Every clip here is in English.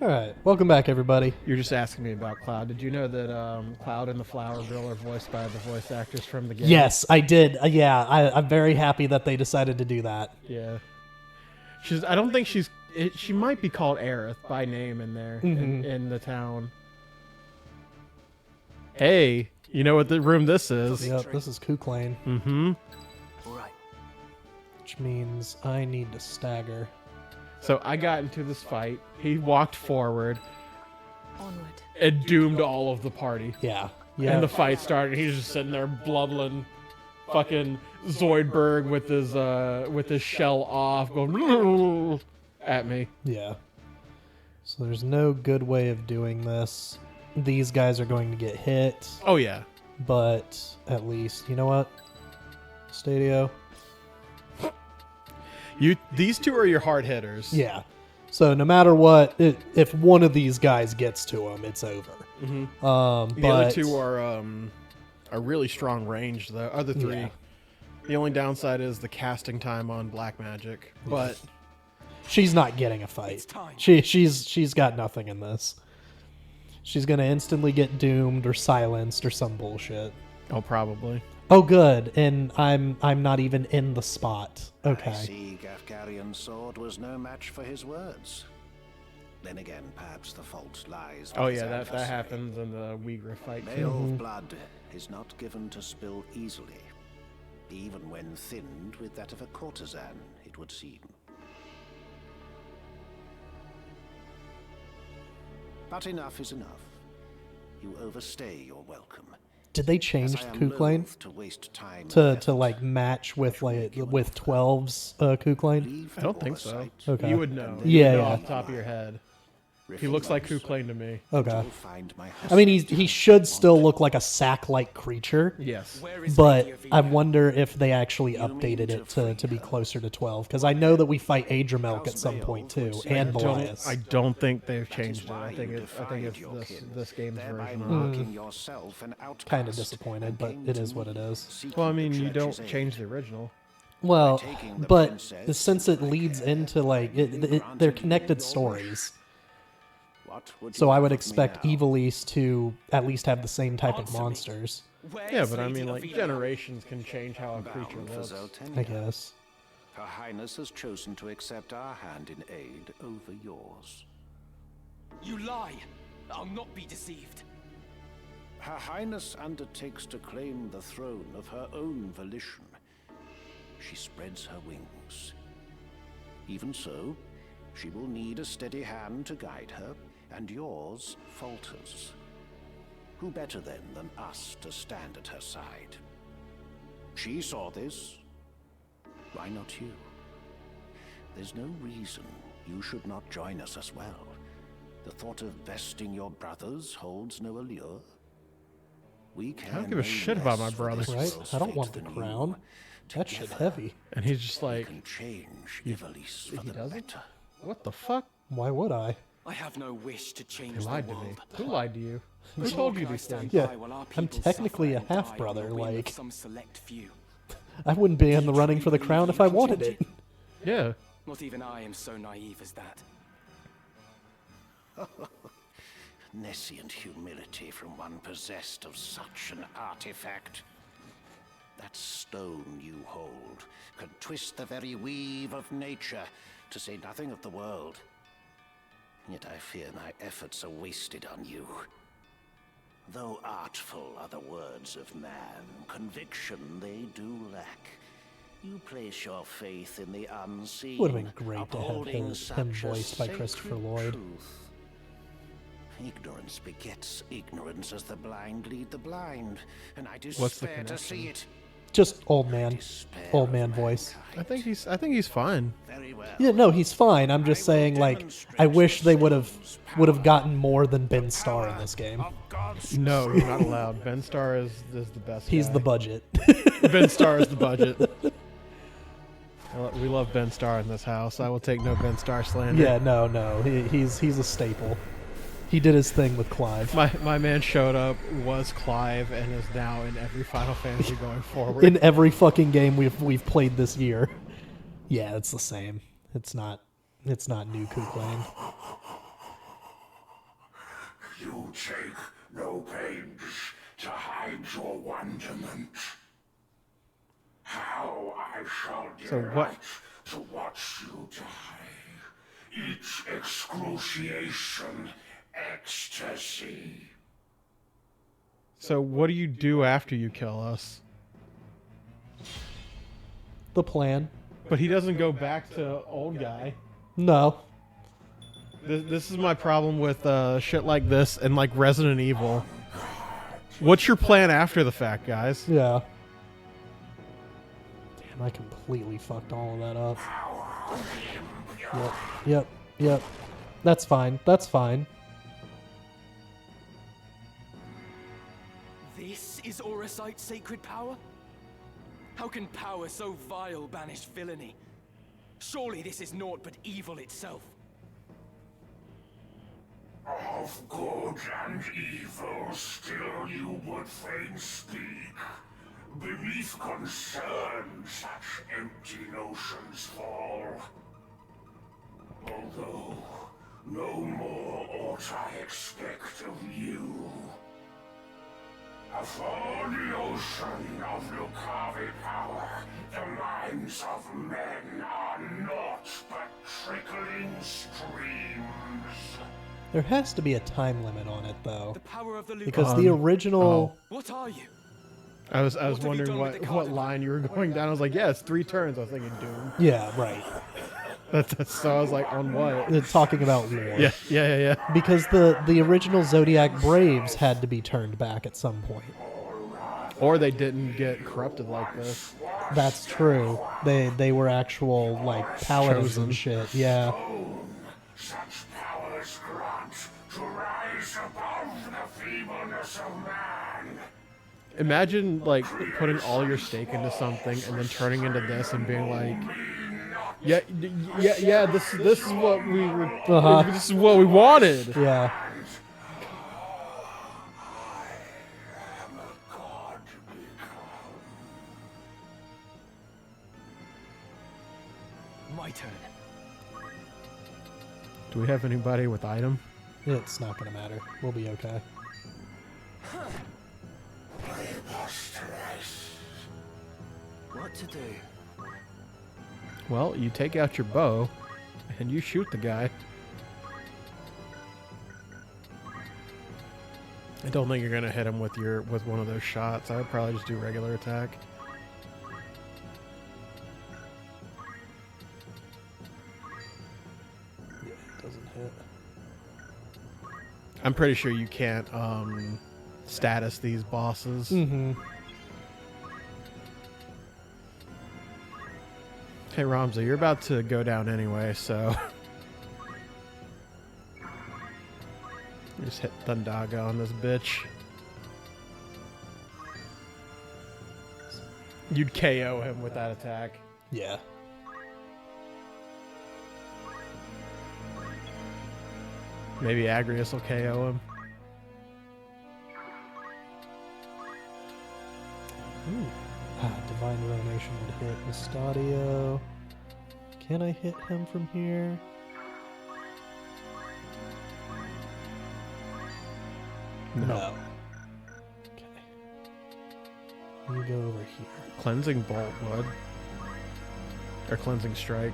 All right, welcome back, everybody. You're just asking me about Cloud. Did you know that Cloud and the Flower Girl are voiced by the voice actors from the game? Yes, I did. I'm very happy that they decided to do that. Yeah. I don't think she might be called Aerith by name in there, in the town. Hey, you know what the room this is? Yep, this is Kook Lane. Mm-hmm. All right. Which means I need to stagger. So I got into this fight. He walked forward Onward. and doomed all of the party. Yeah. And the fight started. He's just sitting there blubbling, fucking Zoidberg with his shell off, going at me. Yeah. So there's no good way of doing this. These guys are going to get hit, Oh yeah. but at least, you know what? Stadio. These two are your hard hitters. Yeah. So no matter what, if one of these guys gets to him, it's over. Mm-hmm. But The other two are really strong range. The other three, Yeah. the only downside is the casting time on Black Magic. But she's not getting a fight. It's time. She's got nothing in this. She's gonna instantly get doomed or silenced or some bullshit. oh, probably. Oh, good, and I'm not even in the spot. I Okay. see Gafgarian's sword was no match for his words. Then again, perhaps the fault lies with Oh his yeah, that adversary. happens in the Uyghur fight too. Male blood is not given to spill easily, even when thinned with that of a courtesan, it would seem. But enough is enough. You overstay your welcome. Did they As change I the am Kook Lane loath to waste time to and effort, like match with I shall make you an with offer. 12's Kook Lane? Leave I don't think so. oversight. Okay. You would know. Yeah, You would know yeah. off the top of your head. He looks like Kook Lane to me. Okay. You'll find my I mean, husband he should still look like a sack-like creature, Yes. Where is but Lady I Avina? wonder if they actually You mean updated to it free to be her? closer to 12, because I know that we fight Adramilk at some point too, and Belias. I don't think they've That is changed it. why I think you it's defied your this kin, this game's thereby version. marking yourself an outcast Kind of disappointed, and but came it to is what me, it is. seeking Well, I the mean, you don't church's change aid. the original. Well, taking the but princess since it into my leads care, into like they're granted connected your stories, What would so you I have would of me expect now? Ivalice to at least have the same type of Answer me. monsters. Where Yeah, is but I Lady mean, like, Avina? generations can change how a creature Bound for looks. Zeltenia. I guess. Her Highness has chosen to accept our hand in aid over yours. You lie. I'll not be deceived. Her Highness undertakes to claim the throne of her own volition. She spreads her wings. Even so, she will need a steady hand to guide her, and yours falters. Who better then than us to stand at her side? She saw this. Why not you? There's no reason you should not join us as well. The thought of besting your brothers holds no allure. We can I don't give a shit about my brothers. Right? I don't want the crown. That shit heavy. And he's just like, Can change Ivalice for he the doesn't? better. what the fuck? Why would I? I have no wish to He change the lied to me. world. Who lied to you? Who Nor told you can I these stand things? Yeah, by while our I'm people technically suffer a and die half-brother, on the whim of like- some select few. I wouldn't be in the running for the crown if I wanted it. Yeah. Not even I am so naive as that. Nescient humility from one possessed of such an artifact. That stone you hold could twist the very weave of nature, to say nothing of the world. Yet I fear my efforts are wasted on you. Though artful are the words of man, conviction they do lack. You place your faith in the unseen. Would have been great to have upholding him such a voiced by Christopher sacred Lloyd. truth. Ignorance begets ignorance as the blind lead the blind, and I What's the despair to see connection? it. Just old man. Despair Old of man voice. mankind. I think he's fine. Very well. Yeah, no, he's fine. I'm just I will saying, like, demonstrate I wish they would have yourselves power. gotten more than Ben Starr in this game. Of God's No, you're not allowed. Ben Starr is the best. He's guy. the budget. Ben Starr is the budget. We love Ben Starr in this house. I will take no Ben Starr slander. Yeah, no, he's a staple. He did his thing with Clive. My man showed up, was Clive, and is now in every Final Fantasy going forward. In every fucking game we've played this year. Yeah, it's the same. It's not new Kook Lane. You take no pains to hide your wonderment. How I shall So delight what- to watch you die. Each excruciation, ecstasy. So what do you do after you kill us? The plan. But he doesn't go back to old guy. No. This is my problem with shit like this and like Resident Evil. What's your plan after the fact, guys? Yeah. Damn, I completely fucked all of that up. Yep. That's fine. That's fine. This is Oracite's sacred power? How can power so vile banish villainy? Surely this is naught but evil itself. Of good and evil still you would fain speak. Beneath concern such empty notions fall. Although no more ought I expect of you. Afore the ocean of Lucavi power, the minds of men are naught but trickling streams. There has to be a time limit on it, though. The power of the Because Lucavi. the original... What are you? I was have you wondering done with the what Cardinal? line you were going down. I was like, yeah, it's 3 turns. I was thinking Doom. Yeah, right. So I was like, on what? They're talking about lore. Yeah. Because the original Zodiac Braves had to be turned back at some point. Or they didn't get corrupted like this. That's true. They were actual, like, paladins Chosen. and shit. Yeah. Such powers grant to rise above the feebleness of man. Imagine like putting all your stake into something and then turning into this and being like, yeah. This is what we were. This is what we wanted. Yeah. My turn. Do we have anybody with item? It's not gonna matter. We'll be okay. What to do? Well, you take out your bow and you shoot the guy. I don't think you're gonna hit him with one of those shots. I would probably just do regular attack. Yeah, it doesn't hit. I'm pretty sure you can't status these bosses. Mm-hmm. Hey Ramza, you're about to go down anyway, so just hit Thundaga on this bitch. You'd KO him with that attack. Yeah. Maybe Agrius will KO him. Ooh. Divine Ruination would hit Mustadio. Can I hit him from here? No. Okay. You go over here. Cleansing Bolt would. Or Cleansing Strike.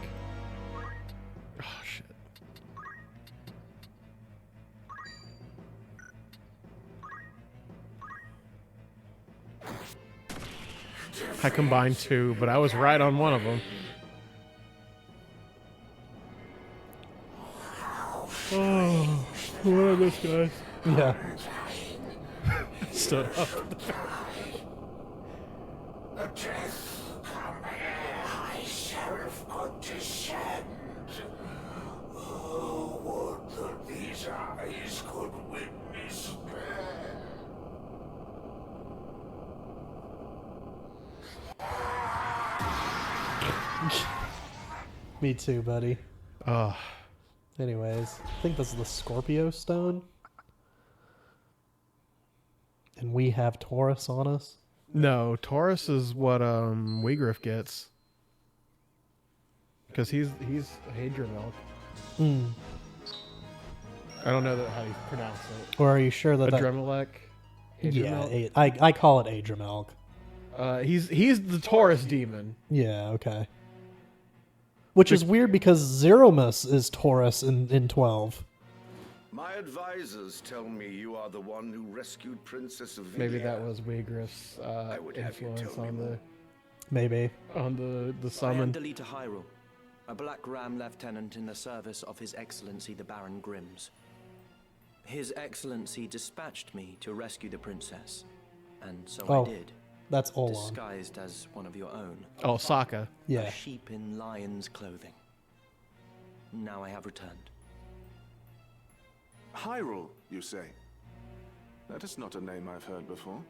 Oh, shit. I combined 2, but I was right on one of them. Oh, what are those guys? Yeah. Stood up. The death come here, I sheriff could descend. Oh, would that these eyes could witness Me too, buddy. Oh, Anyways, I think this is the Scorpio Stone. And we have Taurus on us. no, Taurus is what Weegriff gets. Because he's Hadrian Milk. Hmm. I don't know how you pronounce it. Or are you sure that Adremelech? Yeah, I call it Adremelk. He's the Taurus demon. Yeah, okay. Which is weird because Zeromus is Taurus in 12. My advisors tell me you are the one who rescued Princess Ivalice. Maybe that was Wigris' would have you influence tell me on more. Maybe. the I am summon. Delita Hyrule, a Black Ram lieutenant in the service of His Excellency the Baron Grimm's. His Excellency dispatched me to rescue the princess, and so Oh, I did, that's Olon. disguised as one of your own. Oh, Sokka. Yeah. A sheep in lion's clothing. Now I have returned. Hyrule, you say? That is not a name I've heard before.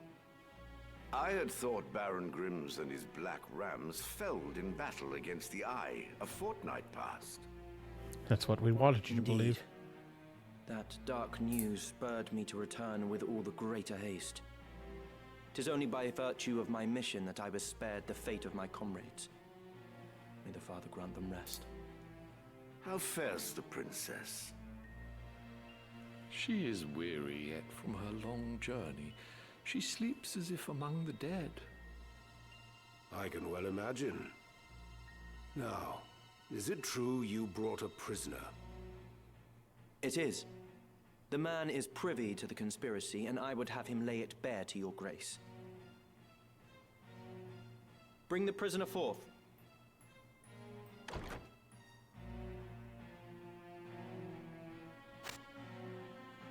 I had thought Baron Grimm's and his Black Rams felled in battle against the Eye a fortnight past. That's what we wanted you to Indeed. believe. That dark news spurred me to return with all the greater haste. 'Tis only by virtue of my mission that I was spared the fate of my comrades. May the Father grant them rest. How fares the princess? She is weary yet from her long journey. She sleeps as if among the dead. I can well imagine. Now, is it true you brought a prisoner? It is. The man is privy to the conspiracy, and I would have him lay it bare to your grace. Bring the prisoner forth.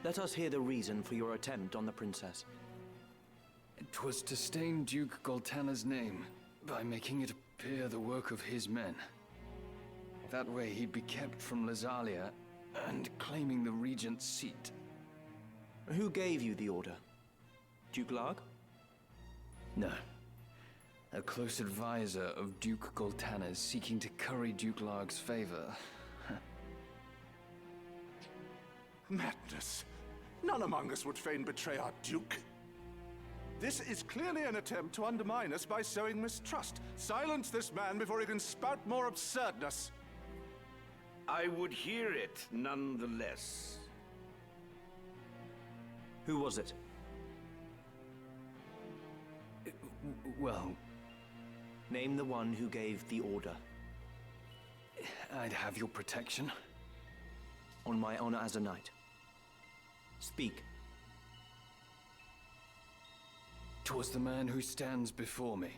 Let us hear the reason for your attempt on the princess. 'Twas to stain Duke Goltana's name by making it appear the work of his men. That way he'd be kept from Lazalia and claiming the regent's seat. Who gave you the order? Duke Larg? No. A close advisor of Duke Goltana's seeking to curry Duke Larg's favor. Madness. None among us would fain betray our Duke. This is clearly an attempt to undermine us by sowing mistrust. Silence this man before he can spout more absurdness. I would hear it nonetheless. Who was it? Well, Name the one who gave the order. I'd have your protection. On my honor as a knight. Speak. 'Twas the man who stands before me.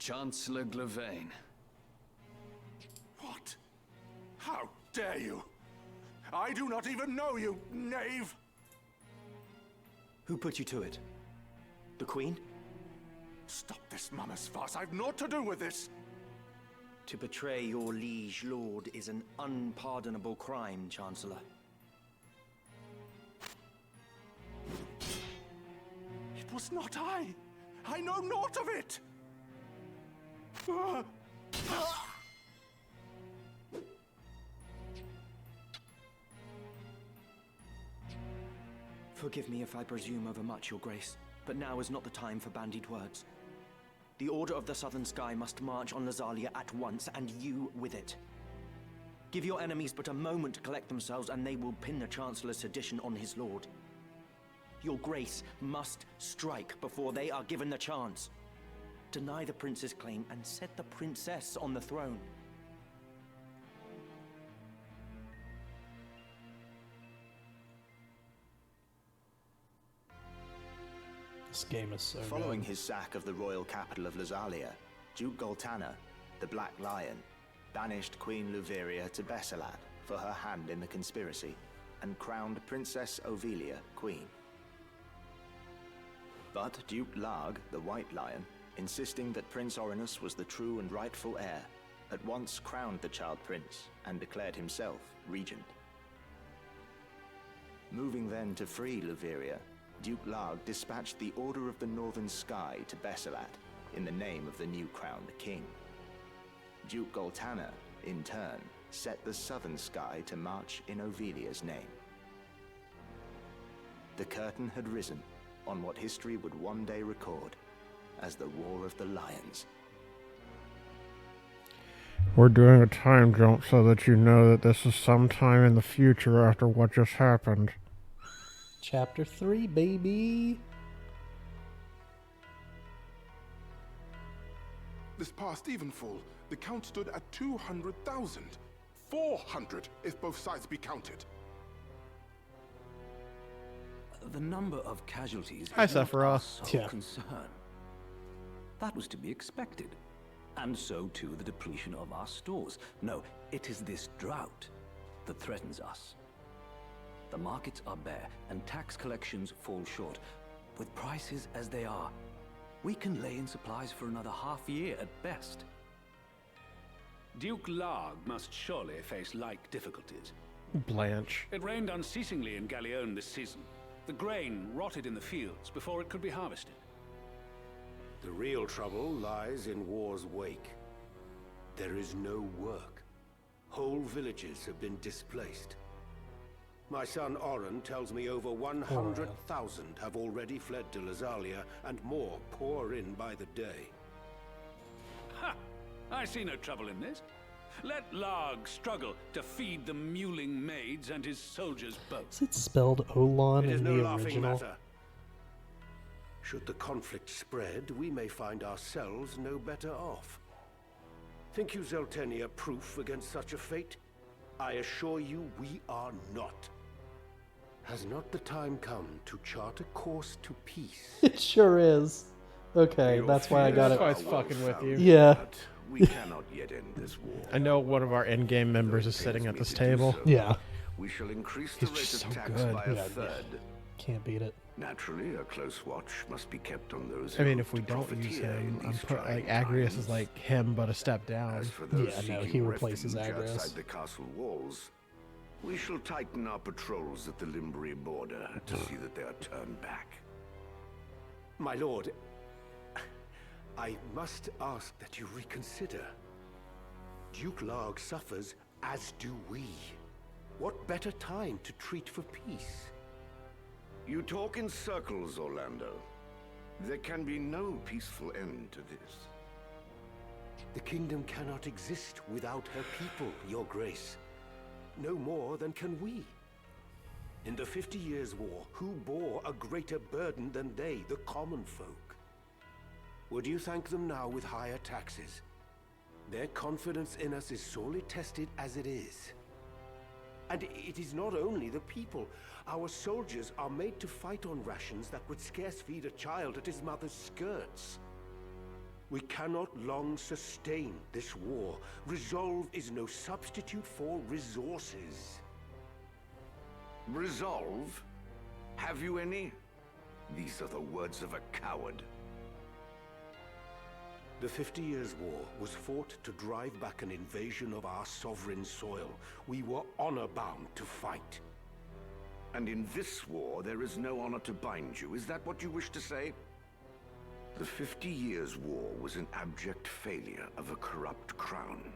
Chancellor Glavain. What? How dare you? I do not even know you, knave! Who put you to it? The Queen? Stop this mama's farce. I've naught to do with this. To betray your liege lord is an unpardonable crime, Chancellor. It was not I. I know naught of it. Forgive me if I presume overmuch, Your Grace, but now is not the time for bandied words. The Order of the Southern Sky must march on Lazalia at once, and you with it. Give your enemies but a moment to collect themselves, and they will pin the Chancellor's sedition on his lord. Your Grace must strike before they are given the chance. Deny the prince's claim and set the princess on the throne. This game is so Following good. his sack of the royal capital of Lazalia, Duke Goltana, the Black Lion, banished Queen Luveria to Bessalad for her hand in the conspiracy, and crowned Princess Ovelia queen. But Duke Larg, the White Lion, insisting that Prince Orinus was the true and rightful heir, at once crowned the child prince and declared himself regent. Moving then to free Luveria, Duke Larg dispatched the Order of the Northern Sky to Bessalad in the name of the new crowned king. Duke Goltana, in turn, set the Southern Sky to march in Ovelia's name. The curtain had risen on what history would one day record as the War of the Lions. We're doing a time jump so that you know that this is sometime in the future after what just happened. Chapter 3, baby. This past evenfall, the count stood at 200,000. 400 if both sides be counted. The number of casualties Hi, is not our Sephiroth. sole Yeah. concern. That was to be expected. And so too the depletion of our stores. No, it is this drought that threatens us. The markets are bare, and tax collections fall short. With prices as they are, we can lay in supplies for another half year at best. Duke Larg must surely face like difficulties. Blanche. It rained unceasingly in Galleon this season. The grain rotted in the fields before it could be harvested. The real trouble lies in war's wake. There is no work. Whole villages have been displaced. My son Oren tells me over 100,000 have already fled to Lazalia, and more pour in by the day. Ha! I see no trouble in this. Let Larg struggle to feed the mewling maids and his soldiers both. Is it spelled Olon It is in no the laughing original? matter. Should the conflict spread, we may find ourselves no better off. Think you Zeltenia proof against such a fate? I assure you we are not. Has not the time come to chart a course to peace? It sure is. Okay, that's why I got That's why it. it's fucking with you. Yeah. But we cannot yet end this war. I know one of our endgame members is sitting at this table. Yeah. We shall increase the He's rate just of so tax good. by a Yeah, third. Can't beat it. Naturally, a close watch must be kept on those. I mean, who if we hope to don't use profiteer him, in I'm these put like trying Agrius times. is like him, but a step down. As for those Yeah, no, he seeking replaces refuge Agrius. outside the castle walls, we shall tighten our patrols at the Limbri border to see that they are turned back. My lord, I must ask that you reconsider. Duke Larg suffers, as do we. What better time to treat for peace? You talk in circles, Orlando. There can be no peaceful end to this. The kingdom cannot exist without her people, your grace. No more than can we. In the 50 Years' War, who bore a greater burden than they, the common folk? Would you thank them now with higher taxes? Their confidence in us is sorely tested as it is. And it is not only the people. Our soldiers are made to fight on rations that would scarce feed a child at his mother's skirts. We cannot long sustain this war. Resolve is no substitute for resources. Resolve? Have you any? These are the words of a coward. The 50 Years' War was fought to drive back an invasion of our sovereign soil. We were honor-bound to fight. And in this war, there is no honor to bind you. Is that what you wish to say? The 50 Years' War was an abject failure of a corrupt crown.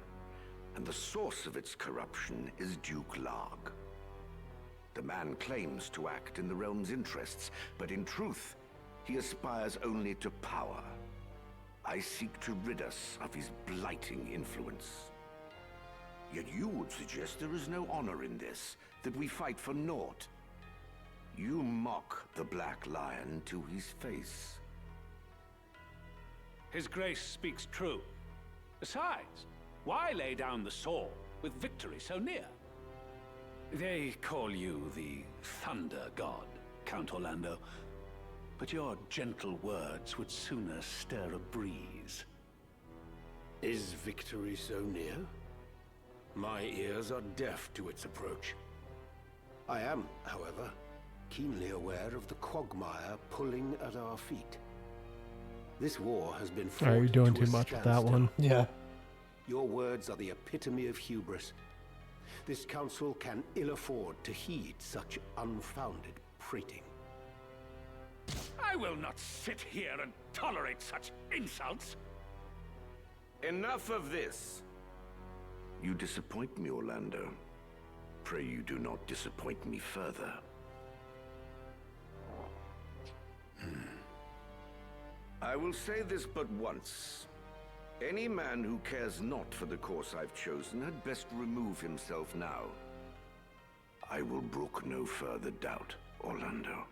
And the source of its corruption is Duke Larg. The man claims to act in the realm's interests, but in truth, he aspires only to power. I seek to rid us of his blighting influence. Yet you would suggest there is no honor in this, that we fight for naught. You mock the Black Lion to his face. His grace speaks true. Besides, why lay down the sword with victory so near? They call you the Thunder God, Count Orlando. But your gentle words would sooner stir a breeze. Is victory so near? My ears are deaf to its approach. I am, however, keenly aware of the quagmire pulling at our feet. This war has been fought Are you doing to a too much with that standstill. one? Yeah. Your words are the epitome of hubris. This council can ill afford to heed such unfounded prating. I will not sit here and tolerate such insults. Enough of this. You disappoint me, Orlando. Pray you do not disappoint me further. I will say this but once. Any man who cares not for the course I've chosen had best remove himself now. I will brook no further doubt, Orlando.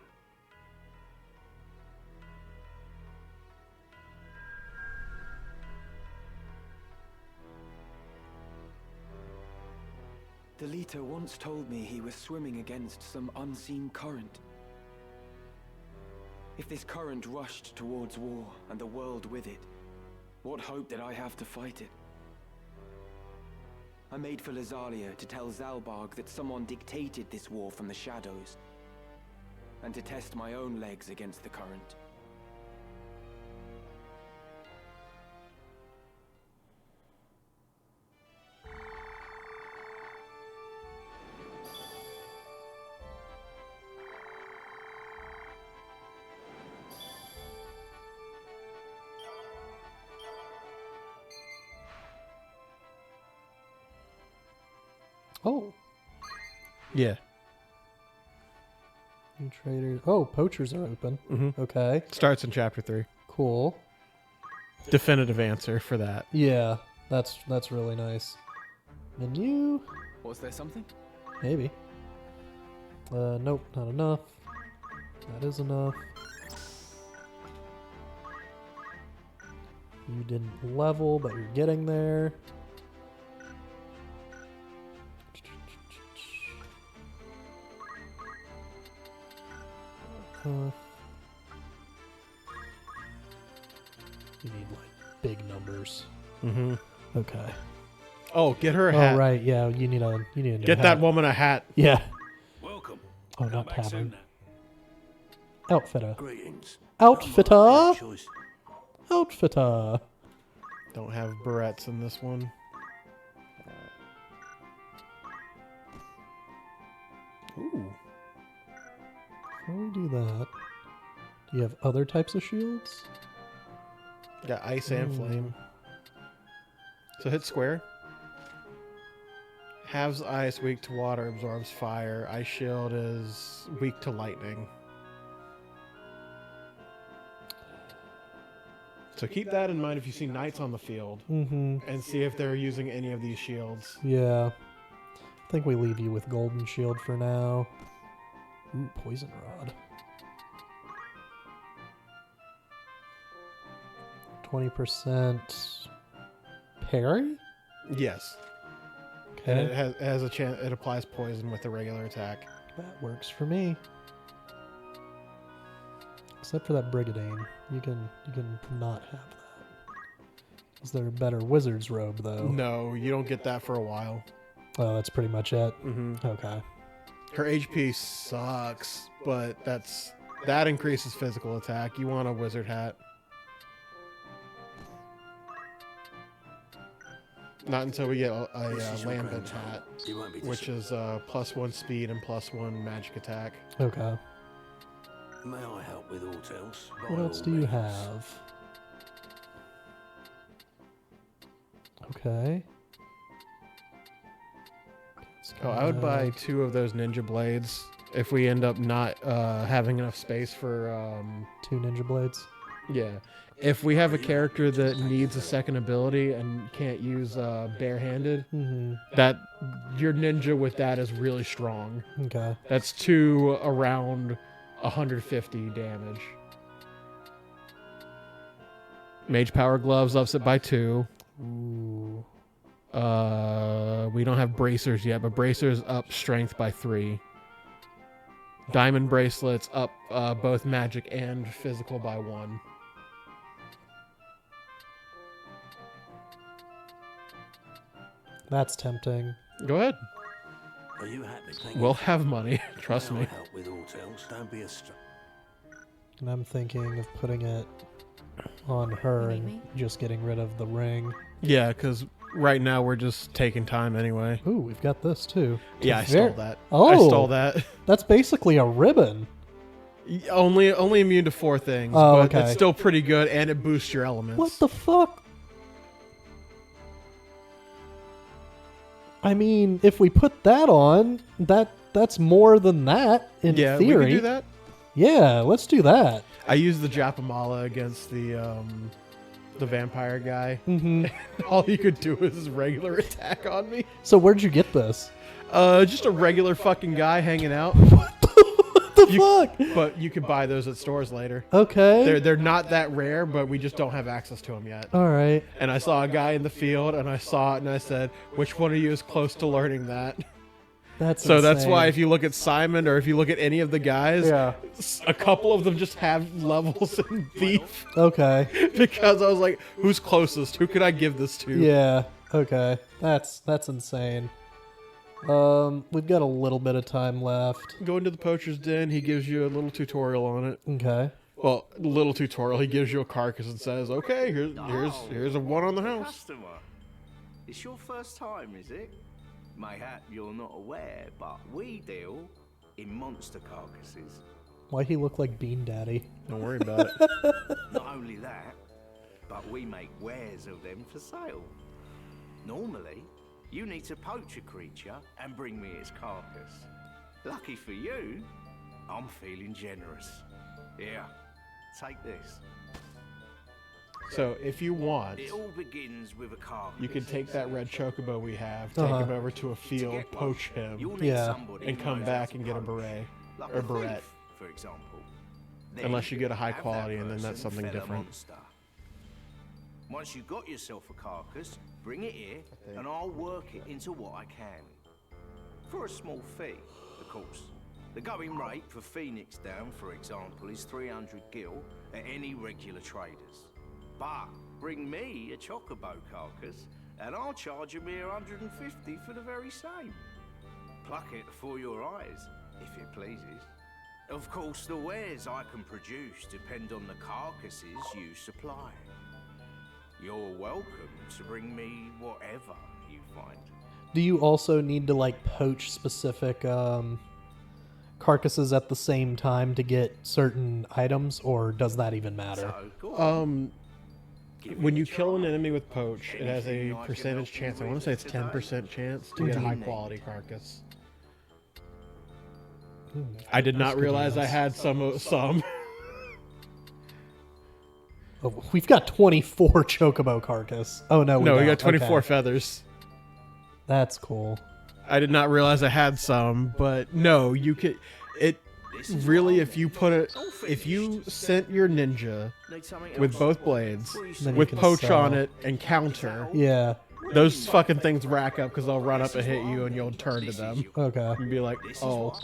The leader once told me he was swimming against some unseen current. If this current rushed towards war, and the world with it, what hope did I have to fight it? I made for Lazalia to tell Zalbarg that someone dictated this war from the shadows, and to test my own legs against the current. Oh. Yeah. New traders. Oh, poachers are open. Mm-hmm. Okay. Starts in chapter 3. Cool. Definitive answer for that. Yeah, that's really nice. Menu? Was there something? Maybe. Nope, not enough. That is enough. You didn't level, but you're getting there. You need like big numbers. Mm-hmm. Okay. Oh, get her a hat. Oh right, yeah. You need a new Get hat. that woman a hat. Yeah. Welcome. Oh, not Back soon tavern. now. Outfitter. Greetings. Outfitter. Choice. Outfitter. Don't have barrettes in this one. Ooh. Before we do that, do you have other types of shields? Got ice and flame. So hit square. Halves ice, weak to water, absorbs fire. Ice shield is weak to lightning. So keep that in mind if you see knights on the field. Mm-hmm. And see if they're using any of these shields. Yeah. I think we leave you with golden shield for now. Ooh, poison rod. 20% parry? Yes. Okay. And it has a chance. It applies poison with a regular attack. That works for me. Except for that Brigadine. You can not have that. Is there a better wizard's robe though? No, you don't get that for a while. Oh, that's pretty much it. Mm-hmm. Okay. Her HP sucks, but that increases physical attack. You want a wizard hat. Not until we get a Lambent hat, which is +1 speed and +1 magic attack. Okay. May I help with aught else? What else do you have? Okay. Oh, I would buy 2 of those ninja blades if we end up not having enough space for 2 ninja blades. Yeah. If we have a character that needs a second ability and can't use barehanded, that your ninja with that is really strong. Okay. That's 2 around 150 damage. Mage power gloves ups it by 2. Ooh. We don't have bracers yet, but bracers up strength by 3. Diamond bracelets up both magic and physical by 1. That's tempting. Go ahead. Are you happy? We'll have money. Trust me. May I help with aught else? Don't be a And I'm thinking of putting it on her and just getting rid of the ring. Yeah, because right now we're just taking time anyway. Ooh, we've got this too. Yeah, I stole that. Oh, I stole that. That's basically a ribbon. Only immune to 4 things, Oh, but okay. it's still pretty good, and it boosts your elements. What the fuck? I mean, if we put that on, that's more than that in yeah, theory. we can do that. Yeah, let's do that. I used the Japamala against the the vampire guy. Mm-hmm. All he could do was his regular attack on me. So where'd you get this? Just a regular fucking guy hanging out. What the fuck? But you could buy those at stores later. Okay. They're not that rare, but we just don't have access to them yet. All right. And I saw a guy in the field, and I saw it, and I said, "Which one of you is close to learning that?" That's so insane. that's why if you look at Simon or if you look at any of the guys, Yeah. a couple of them just have levels in thief. Okay. Because I was like, who's closest? Who could I give this to? Yeah. Okay. That's insane. We've got a little bit of time left. Go into the poacher's den. He gives you a little tutorial on it. Okay. Well, a little tutorial. He gives you a carcass and says, "Okay, here's a one on the house." Customer, it's your first time, is it? Mayhap you're not aware, but we deal in monster carcasses. Why he look like Bean Daddy? Don't worry about it. Not only that, but we make wares of them for sale. Normally, you need to poach a creature and bring me its carcass. Lucky for you, I'm feeling generous. Here, take this. So if you want, It all begins with a carcass. you can take that red chocobo we have, take him over to a field, poach him, You'll need somebody and who come knows back how and to get a poach. beret Like or a beret. thief, for example. Unless you get a high have that quality, and then that's person something fell a different. monster. Once you've got yourself a carcass, bring it here, and I'll work it into what I can. For a small fee, of course. The going rate for Phoenix Down, for example, is 300 gil at any regular traders. But bring me a chocobo carcass, and I'll charge a mere 150 for the very same. Pluck it before your eyes, if it pleases. Of course, the wares I can produce depend on the carcasses you supply. You're welcome to bring me whatever you find. Do you also need to like poach specific carcasses at the same time to get certain items, or does that even matter? When you kill an enemy with poach, it has a percentage chance. I want to say it's 10% chance to get a high quality carcass. I did not realize I had some. Oh, we've got 24 chocobo carcass. Oh no, we don't. got 24 Okay. feathers. That's cool. I did not realize I had some, but no, you could. It really, if you sent your ninja with both blades Then you with can poach sell. on it and counter, Yeah. those fucking things rack up because they'll run up and hit you, and you'll turn to them. Okay. And be like, oh.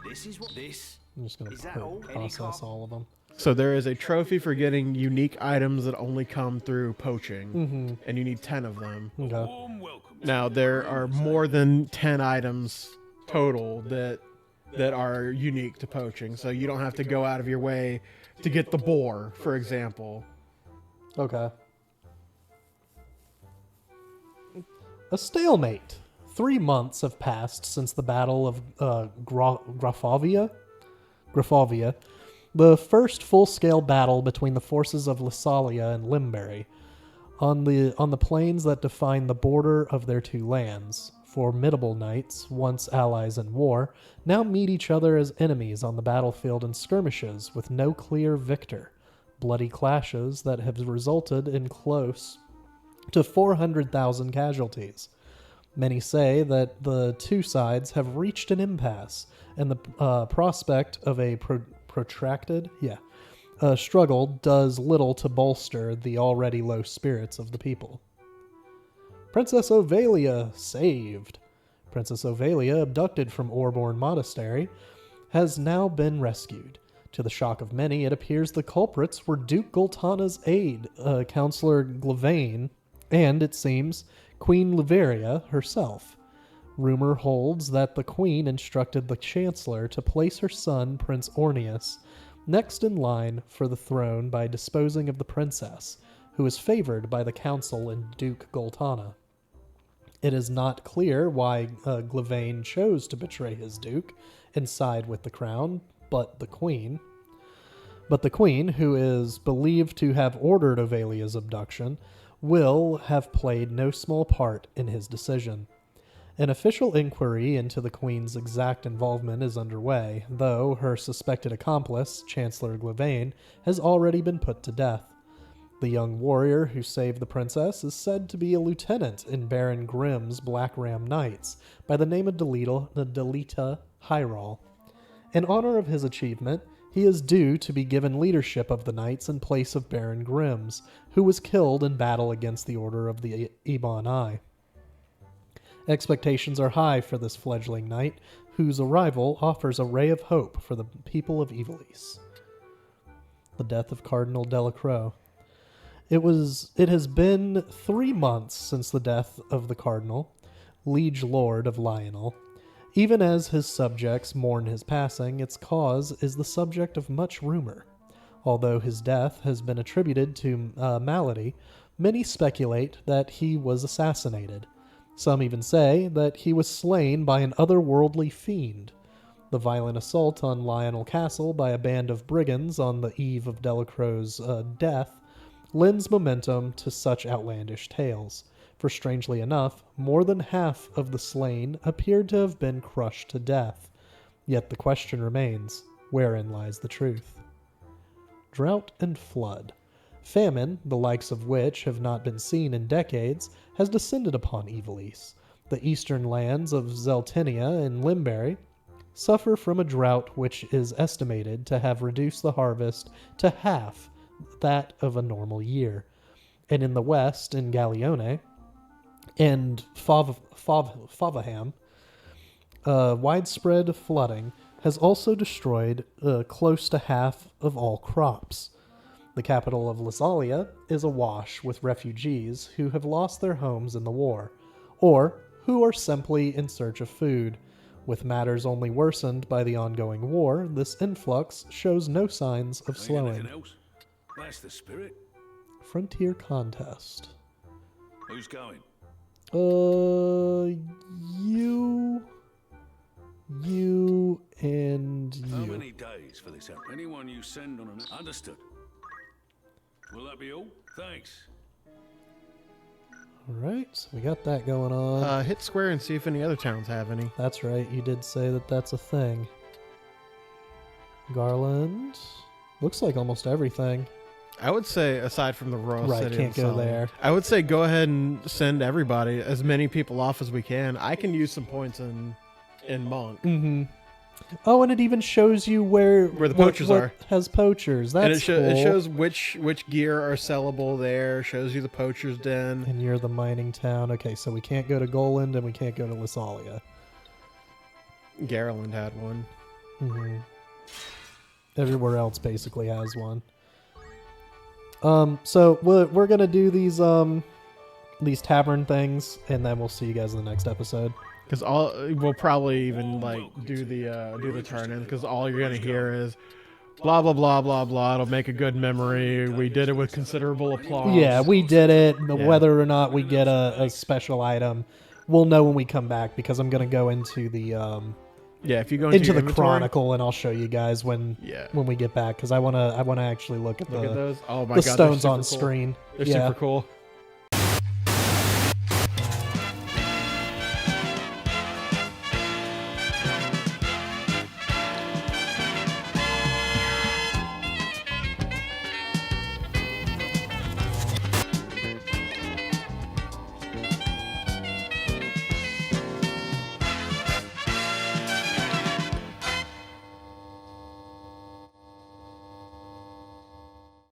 This is what this. I'm just gonna Is that all? Any process all of them. So there is a trophy for getting unique items that only come through poaching, Mhm. and you need 10 of them. Okay. Now there are more than 10 items total that are unique to poaching, so you don't have to go out of your way to get the boar, for example. Okay. A stalemate. 3 months have passed since the Battle of Grafovia, the first full-scale battle between the forces of Lassalia and Limbury, on the plains that define the border of their two lands. Formidable knights, once allies in war, now meet each other as enemies on the battlefield in skirmishes with no clear victor. Bloody clashes that have resulted in close to 400,000 casualties. Many say that the two sides have reached an impasse, and the prospect of a protracted struggle does little to bolster the already low spirits of the people. Princess Ovalia saved. Princess Ovalia, abducted from Orborn Monastery, has now been rescued. To the shock of many, it appears the culprits were Duke Gultana's aide, Councillor Glavain, and, it seems, Queen Liveria herself. Rumor holds that the Queen instructed the Chancellor to place her son, Prince Orneus, next in line for the throne by disposing of the princess, who is favored by the council and Duke Gultana. It is not clear why Glavain chose to betray his duke and side with the crown, but the Queen, who is believed to have ordered Ovalia's abduction, will have played no small part in his decision. An official inquiry into the Queen's exact involvement is underway, though her suspected accomplice, Chancellor Glavain, has already been put to death. The young warrior who saved the princess is said to be a lieutenant in Baron Grimm's Black Ram Knights by the name of Delita Hyrule. In honor of his achievement, he is due to be given leadership of the knights in place of Baron Grimm's, who was killed in battle against the Order of the Ebon Eye. Expectations are high for this fledgling knight, whose arrival offers a ray of hope for the people of Ivalice. The death of Cardinal Delacroix. It has been 3 months since the death of the Cardinal, Liege Lord of Lionel. Even as his subjects mourn his passing, its cause is the subject of much rumor. Although his death has been attributed to malady, many speculate that he was assassinated. Some even say that he was slain by an otherworldly fiend. The violent assault on Lionel Castle by a band of brigands on the eve of Delacroix's death lends momentum to such outlandish tales, for strangely enough, more than half of the slain appeared to have been crushed to death. Yet the question remains, wherein lies the truth? Drought and flood. Famine, the likes of which have not been seen in decades, has descended upon Ivalice. The eastern lands of Zeltinia and Limberry suffer from a drought which is estimated to have reduced the harvest to half that of a normal year. And in the west, in Gallione and Favaham, widespread flooding has also destroyed close to half of all crops. The capital of Lysalia is awash with refugees who have lost their homes in the war, or who are simply in search of food. With matters only worsened by the ongoing war, this influx shows no signs of slowing. That's the spirit. Frontier contest. Who's going? You, and you. How many days for this? Anyone you send on an... Understood. Will that be all? Thanks. Alright, so we got that going on. Hit square and see if any other towns have any. That's right, you did say that that's a thing. Garland. Looks like almost everything. I would say, aside from the Royal City, can't go there. I would say go ahead and send everybody, as many people off as we can. I can use some points in Monk. Mm-hmm. Oh, and it even shows you where the poachers are. Has poachers. That's and it, cool. It shows which gear are sellable there. Shows you the poachers' den. And you're the mining town. Okay, so we can't go to Goland and we can't go to Lysalia. Garland had one. Mm-hmm. Everywhere else basically has one. So we're gonna do these tavern things, and then we'll see you guys in the next episode. Because we'll probably even do the turn in, because all you're gonna hear is blah blah blah blah blah. It'll make a good memory. We did it with considerable applause. Yeah, we did it. Yeah. Whether or not we get a special item, we'll know when we come back, because I'm gonna go into the if you go into the Chronicle, and I'll show you guys when we get back, because I wanna actually look at those. Oh my the God, stones on cool. screen. They're super cool.